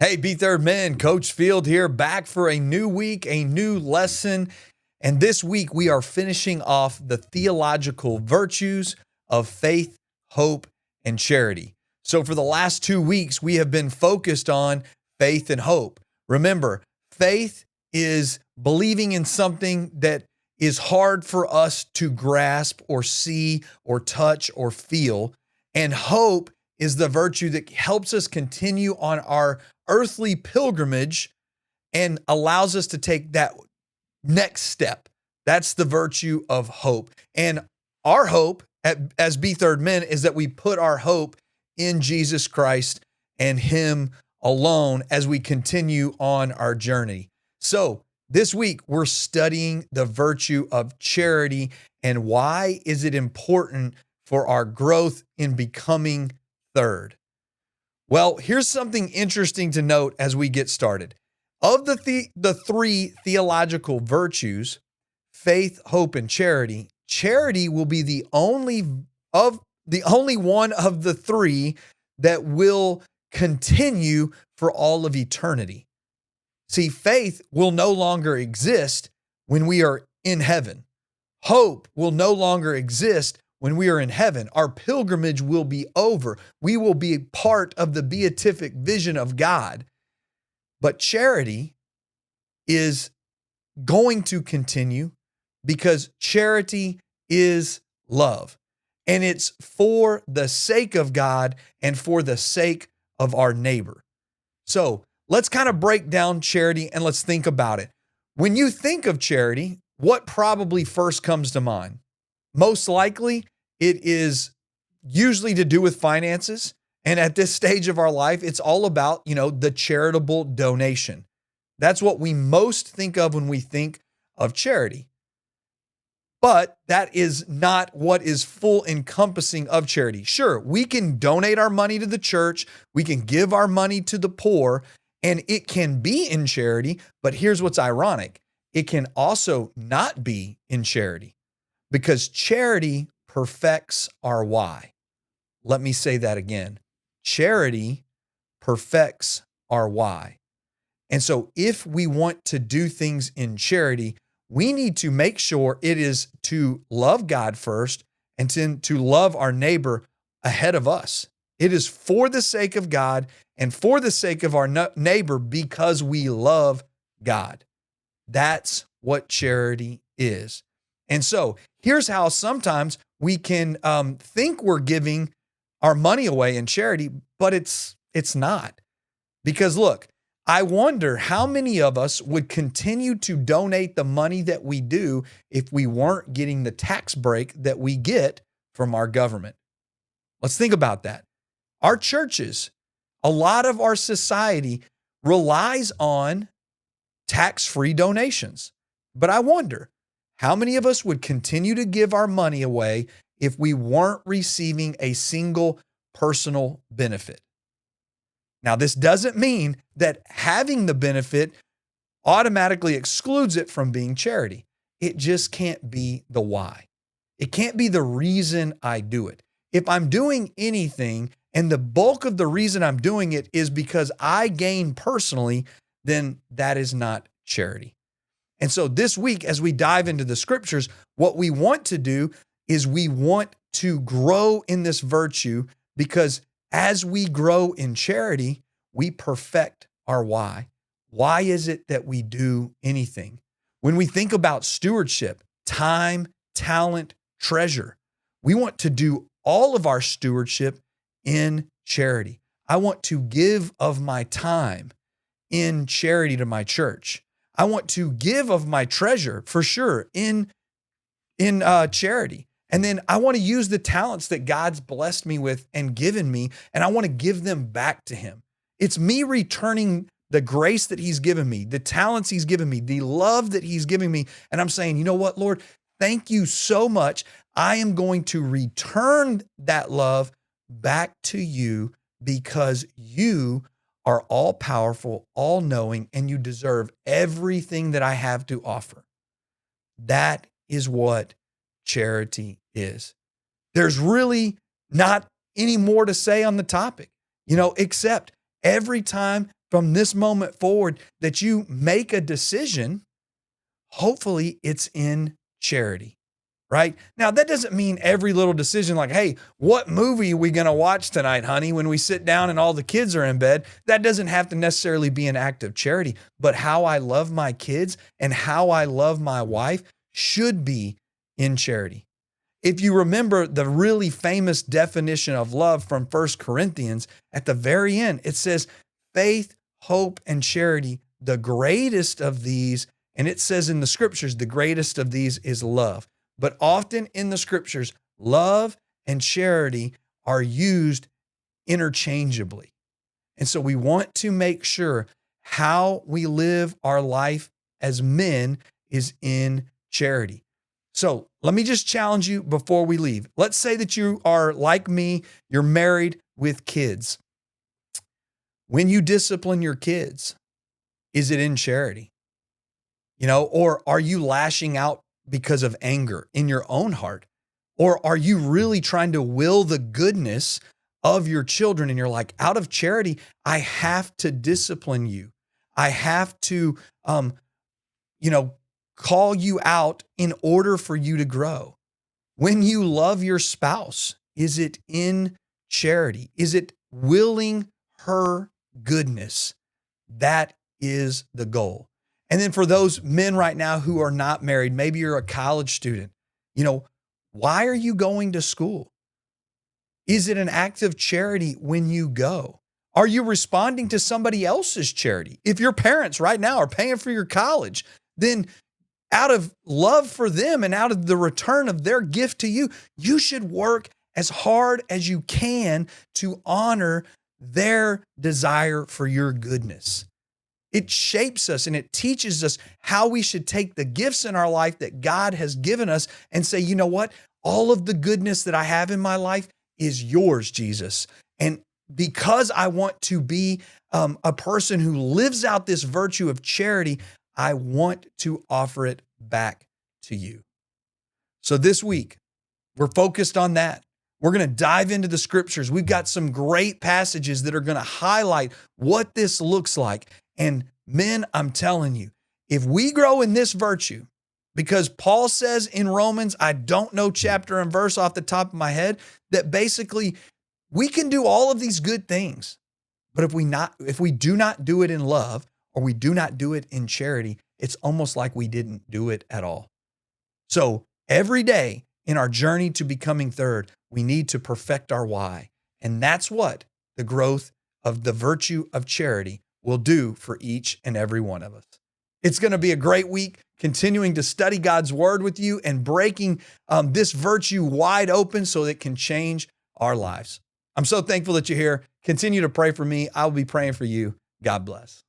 Hey, B Third Men, Coach Field here, back for a new week, a new lesson. And this week we are finishing off the theological virtues of faith, hope, and charity. So for the last 2 weeks, we have been focused on faith and hope. Remember, faith is believing in something that is hard for us to grasp or see or touch or feel. And hope is the virtue that helps us continue on our earthly pilgrimage and allows us to take that next step. That's the virtue of hope. And our hope as B Third Men is that we put our hope in Jesus Christ and Him alone as we continue on our journey. So this week we're studying the virtue of charity and why is it important for our growth in becoming third. Well, here's something interesting to note as we get started. Of the three theological virtues, faith, hope, and charity, charity will be the only one of the three that will continue for all of eternity. See, faith will no longer exist when we are in heaven. Hope will no longer exist when we are in heaven. Our pilgrimage will be over. We will be part of the beatific vision of God. But charity is going to continue because charity is love. And it's for the sake of God and for the sake of our neighbor. So let's kind of break down charity and let's think about it. When you think of charity, what probably first comes to mind? Most likely, it is usually to do with finances. And at this stage of our life, it's all about, the charitable donation. That's what we most think of when we think of charity. But that is not what is full encompassing of charity. Sure, we can donate our money to the church. We can give our money to the poor, and it can be in charity. But here's what's ironic. It can also not be in charity because charity perfects our why. Let me say that again. Charity perfects our why. And so if we want to do things in charity, we need to make sure it is to love God first and to love our neighbor ahead of us. It is for the sake of God and for the sake of our neighbor because we love God. That's what charity is. And so here's how sometimes we can think we're giving our money away in charity, but it's not. Because look, I wonder how many of us would continue to donate the money that we do if we weren't getting the tax break that we get from our government. Let's think about that. Our churches, a lot of our society relies on tax-free donations. But I wonder, how many of us would continue to give our money away if we weren't receiving a single personal benefit? Now, this doesn't mean that having the benefit automatically excludes it from being charity. It just can't be the why. It can't be the reason I do it. If I'm doing anything and the bulk of the reason I'm doing it is because I gain personally, then that is not charity. And so this week, as we dive into the scriptures, what we want to do is we want to grow in this virtue because as we grow in charity, we perfect our why. Why is it that we do anything? When we think about stewardship, time, talent, treasure, we want to do all of our stewardship in charity. I want to give of my time in charity to my church. I want to give of my treasure for sure in charity. And then I want to use the talents that God's blessed me with and given me, and I want to give them back to Him. It's me returning the grace that He's given me, the talents He's given me, the love that He's giving me. And I'm saying, you know what, Lord, thank you so much. I am going to return that love back to you because you are all powerful, all knowing, and you deserve everything that I have to offer. That is what charity is. There's really not any more to say on the topic, except every time from this moment forward that you make a decision, hopefully it's in charity, right? Now, that doesn't mean every little decision like, hey, what movie are we going to watch tonight, honey, when we sit down and all the kids are in bed? That doesn't have to necessarily be an act of charity, but how I love my kids and how I love my wife should be in charity. If you remember the really famous definition of love from 1 Corinthians, at the very end, it says, faith, hope, and charity, the greatest of these, and it says in the scriptures, the greatest of these is love. But often in the scriptures, love and charity are used interchangeably. And so we want to make sure how we live our life as men is in charity. So let me just challenge you before we leave. Let's say that you are like me, you're married with kids. When you discipline your kids, is it in charity? Or are you lashing out because of anger in your own heart? Or are you really trying to will the goodness of your children? And you're like, out of charity, I have to discipline you. I have to, call you out in order for you to grow. When you love your spouse, is it in charity? Is it willing her goodness? That is the goal. And then for those men right now who are not married, maybe you're a college student, why are you going to school? Is it an act of charity when you go? Are you responding to somebody else's charity? If your parents right now are paying for your college, then out of love for them and out of the return of their gift to you, you should work as hard as you can to honor their desire for your goodness. It shapes us and it teaches us how we should take the gifts in our life that God has given us and say, you know what? All of the goodness that I have in my life is yours, Jesus. And because I want to be a person who lives out this virtue of charity, I want to offer it back to you. So this week, we're focused on that. We're going to dive into the scriptures. We've got some great passages that are going to highlight what this looks like. And men, I'm telling you, if we grow in this virtue, because Paul says in Romans, I don't know chapter and verse off the top of my head, that basically we can do all of these good things. But if we do not do it in love, or we do not do it in charity, it's almost like we didn't do it at all. So every day in our journey to becoming third, we need to perfect our why. And that's what the growth of the virtue of charity will do for each and every one of us. It's going to be a great week, continuing to study God's word with you and breaking this virtue wide open so that it can change our lives. I'm so thankful that you're here. Continue to pray for me. I will be praying for you. God bless.